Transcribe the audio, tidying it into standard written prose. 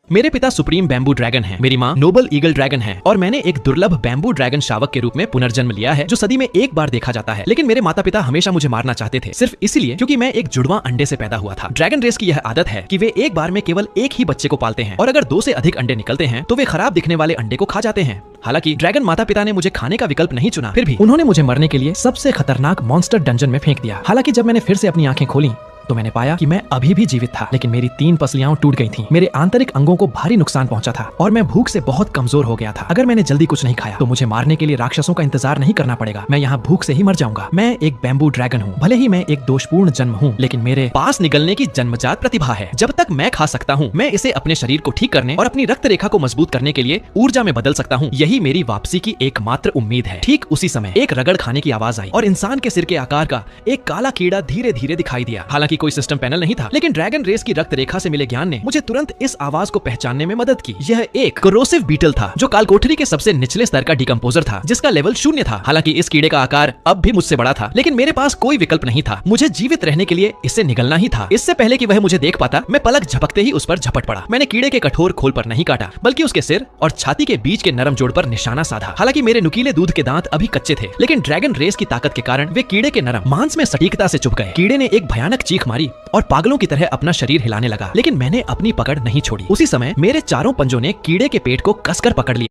मेरे पिता supreme bamboo dragon हैं, मेरी माँ नोबल ईगल ड्रैगन है और मैंने एक दुर्लभ बैम्बू ड्रैगन शावक के रूप में पुनर्जन्म लिया है जो सदी में एक बार देखा जाता है। लेकिन मेरे माता पिता हमेशा मुझे मारना चाहते थे, सिर्फ इसीलिए क्योंकि मैं एक जुड़वा अंडे से पैदा हुआ था। ड्रैगन रेस की यह आदत है कि वे एक बार में केवल एक ही बच्चे को पालते हैं और अगर 2 से अधिक अंडे निकलते हैं तो वे खराब दिखने वाले अंडे को खा जाते हैं। हालांकि ड्रैगन माता पिता ने मुझे खाने का विकल्प नहीं चुना, फिर भी उन्होंने मुझे मरने के लिए सबसे खतरनाक मॉन्स्टर डंजन में फेंक दिया। हालांकि जब मैंने फिर से अपनी आंखें खोली तो मैंने पाया कि मैं अभी भी जीवित था, लेकिन मेरी 3 पसलियां टूट गई थीं। मेरे आंतरिक अंगों को भारी नुकसान पहुंचा था और मैं भूख से बहुत कमजोर हो गया था। अगर मैंने जल्दी कुछ नहीं खाया तो मुझे मारने के लिए राक्षसों का इंतजार नहीं करना पड़ेगा, मैं यहाँ भूख से ही मर जाऊंगा। मैं एक बैम्बू ड्रैगन हूँ, भले ही मैं एक दोषपूर्ण जन्म हूँ, लेकिन मेरे पास निगलने की जन्मजात प्रतिभा है। जब तक मैं खा सकता हूँ मैं इसे अपने शरीर को ठीक करने और अपनी रक्त रेखा को मजबूत करने के लिए ऊर्जा में बदल सकता हूँ। यही मेरी वापसी की एकमात्र उम्मीद है। ठीक उसी समय एक रगड़ खाने की आवाज आई और इंसान के सिर के आकार का एक काला कीड़ा धीरे धीरे दिखाई दिया। हालांकि कोई सिस्टम पैनल नहीं था, लेकिन ड्रैगन रेस की रक्त रेखा से मिले ज्ञान ने मुझे तुरंत इस आवाज को पहचानने में मदद की। यह एक कोरोसिव बीटल था जो कालकोठरी के सबसे निचले स्तर का डिकम्पोजर था जिसका लेवल 0 था। हालांकि इस कीड़े का आकार अब भी मुझसे बड़ा था, लेकिन मेरे पास कोई विकल्प नहीं था। मुझे जीवित रहने के लिए इससे निगलना ही था। इससे पहले कि वह मुझे देख पाता मैं पलक झपकते ही उस पर झपट पड़ा। मैंने कीड़े के कठोर खोल पर नहीं काटा, बल्कि उसके सिर और छाती के बीच के नरम जोड़ पर निशाना साधा। हालांकि मेरे नुकीले दूध के दांत अभी कच्चे थे, लेकिन ड्रैगन रेस की ताकत के कारण वे कीड़े के नरम मांस में सटीकता से चुभ गए। कीड़े ने एक भयानक चीख मारी और पागलों की तरह अपना शरीर हिलाने लगा, लेकिन मैंने अपनी पकड़ नहीं छोड़ी। उसी समय मेरे चारों पंजों ने कीड़े के पेट को कसकर पकड़ लिया।